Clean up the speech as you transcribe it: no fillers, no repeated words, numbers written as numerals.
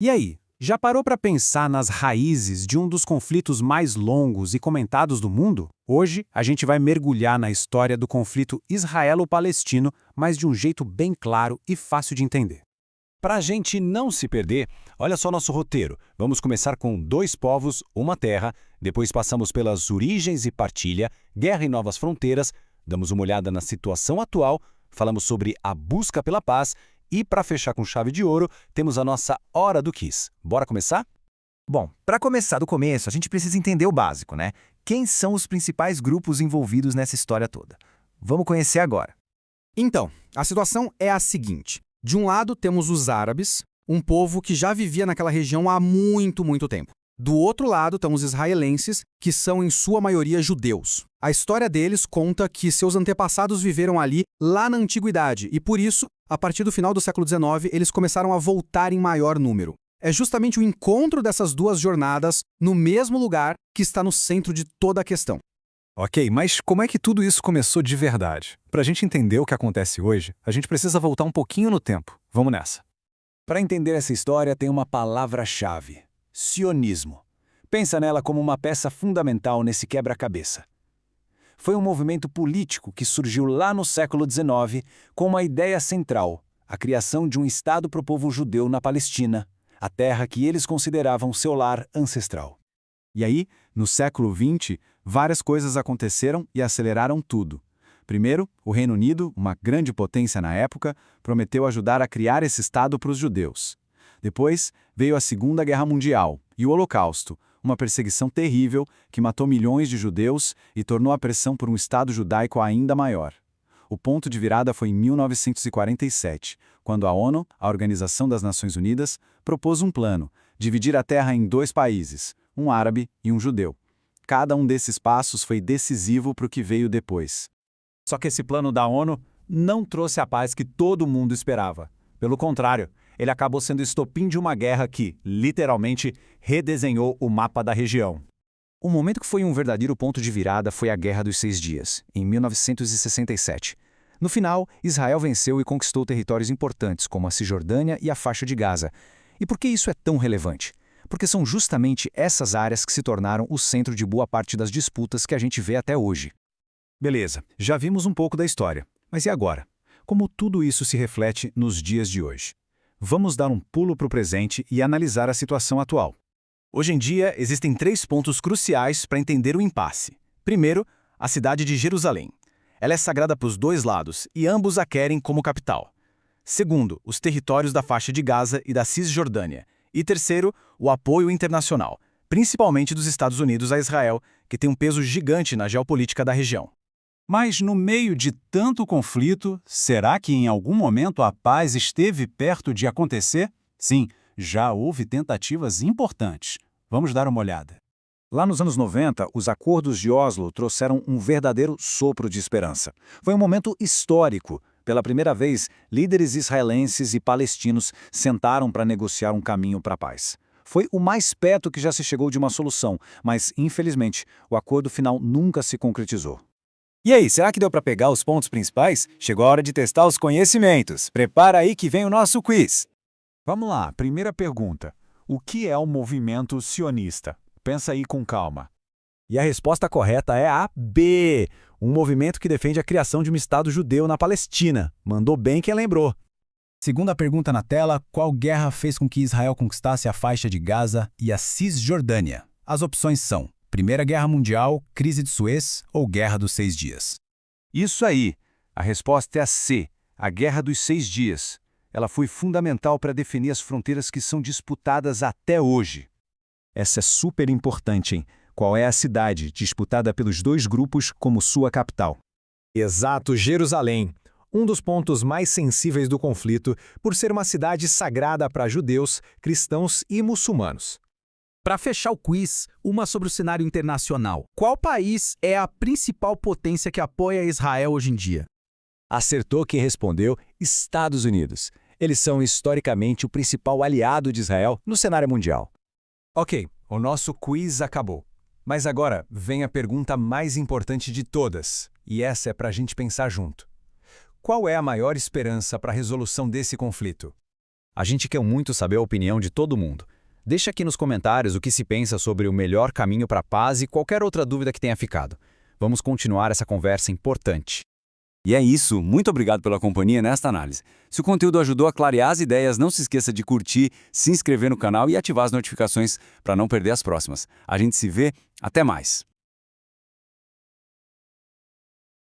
E aí, já parou para pensar nas raízes de um dos conflitos mais longos e comentados do mundo? Hoje, a gente vai mergulhar na história do conflito israelo-palestino, mas de um jeito bem claro e fácil de entender. Para a gente não se perder, olha só nosso roteiro. Vamos começar com dois povos, uma terra, depois passamos pelas origens e partilha, guerra e novas fronteiras, damos uma olhada na situação atual, falamos sobre a busca pela paz e, para fechar com chave de ouro, temos a nossa Hora do Quiz. Bora começar? Bom, para começar do começo, a gente precisa entender o básico, né? Quem são os principais grupos envolvidos nessa história toda? Vamos conhecer agora. Então, a situação é a seguinte. De um lado, temos os árabes, um povo que já vivia naquela região há muito tempo. Do outro lado, estão os israelenses, que são em sua maioria judeus. A história deles conta que seus antepassados viveram ali lá na antiguidade e, por isso, a partir do final do século XIX, eles começaram a voltar em maior número. É justamente o encontro dessas duas jornadas no mesmo lugar que está no centro de toda a questão. Ok, mas como é que tudo isso começou de verdade? Para a gente entender o que acontece hoje, a gente precisa voltar um pouquinho no tempo. Vamos nessa. Para entender essa história, tem uma palavra-chave: sionismo. Pensa nela como uma peça fundamental nesse quebra-cabeça. Foi um movimento político que surgiu lá no século XIX com uma ideia central: a criação de um Estado para o povo judeu na Palestina, a terra que eles consideravam seu lar ancestral. E aí, no século XX, várias coisas aconteceram e aceleraram tudo. Primeiro, o Reino Unido, uma grande potência na época, prometeu ajudar a criar esse Estado para os judeus. Depois, veio a Segunda Guerra Mundial e o Holocausto, uma perseguição terrível que matou milhões de judeus e tornou a pressão por um Estado judaico ainda maior. O ponto de virada foi em 1947, quando a ONU, a Organização das Nações Unidas, propôs um plano: dividir a terra em dois países, um árabe e um judeu. Cada um desses passos foi decisivo para o que veio depois. Só que esse plano da ONU não trouxe a paz que todo mundo esperava. Pelo contrário, ele acabou sendo estopim de uma guerra que, literalmente, redesenhou o mapa da região. O momento que foi um verdadeiro ponto de virada foi a Guerra dos Seis Dias, em 1967. No final, Israel venceu e conquistou territórios importantes, como a Cisjordânia e a faixa de Gaza. E por que isso é tão relevante? Porque são justamente essas áreas que se tornaram o centro de boa parte das disputas que a gente vê até hoje. Beleza, já vimos um pouco da história. Mas e agora? Como tudo isso se reflete nos dias de hoje? Vamos dar um pulo para o presente e analisar a situação atual. Hoje em dia, existem 3 pontos cruciais para entender o impasse. Primeiro, a cidade de Jerusalém. Ela é sagrada para os dois lados e ambos a querem como capital. Segundo, os territórios da faixa de Gaza e da Cisjordânia. E terceiro, o apoio internacional, principalmente dos Estados Unidos a Israel, que tem um peso gigante na geopolítica da região. Mas no meio de tanto conflito, será que em algum momento a paz esteve perto de acontecer? Sim, já houve tentativas importantes. Vamos dar uma olhada. Lá nos anos 90, os acordos de Oslo trouxeram um verdadeiro sopro de esperança. Foi um momento histórico. Pela primeira vez, líderes israelenses e palestinos sentaram para negociar um caminho para a paz. Foi o mais perto que já se chegou de uma solução, mas, infelizmente, o acordo final nunca se concretizou. E aí, será que deu para pegar os pontos principais? Chegou a hora de testar os conhecimentos. Prepara aí que vem o nosso quiz. Vamos lá, primeira pergunta. O que é o movimento sionista? Pensa aí com calma. E a resposta correta é a B, um movimento que defende a criação de um Estado judeu na Palestina. Mandou bem quem lembrou. Segunda pergunta na tela: qual guerra fez com que Israel conquistasse a faixa de Gaza e a Cisjordânia? As opções são Primeira Guerra Mundial, Crise de Suez ou Guerra dos Seis Dias. Isso aí. A resposta é a C, a Guerra dos Seis Dias. Ela foi fundamental para definir as fronteiras que são disputadas até hoje. Essa é super importante, hein? Qual é a cidade disputada pelos dois grupos como sua capital? Exato, Jerusalém. Um dos pontos mais sensíveis do conflito por ser uma cidade sagrada para judeus, cristãos e muçulmanos. Para fechar o quiz, uma sobre o cenário internacional. Qual país é a principal potência que apoia Israel hoje em dia? Acertou quem respondeu: Estados Unidos. Eles são historicamente o principal aliado de Israel no cenário mundial. Ok, o nosso quiz acabou. Mas agora vem a pergunta mais importante de todas, e essa é para a gente pensar junto. Qual é a maior esperança para a resolução desse conflito? A gente quer muito saber a opinião de todo mundo. Deixa aqui nos comentários o que se pensa sobre o melhor caminho para a paz e qualquer outra dúvida que tenha ficado. Vamos continuar essa conversa importante. E é isso, muito obrigado pela companhia nesta análise. Se o conteúdo ajudou a clarear as ideias, não se esqueça de curtir, se inscrever no canal e ativar as notificações para não perder as próximas. A gente se vê, até mais!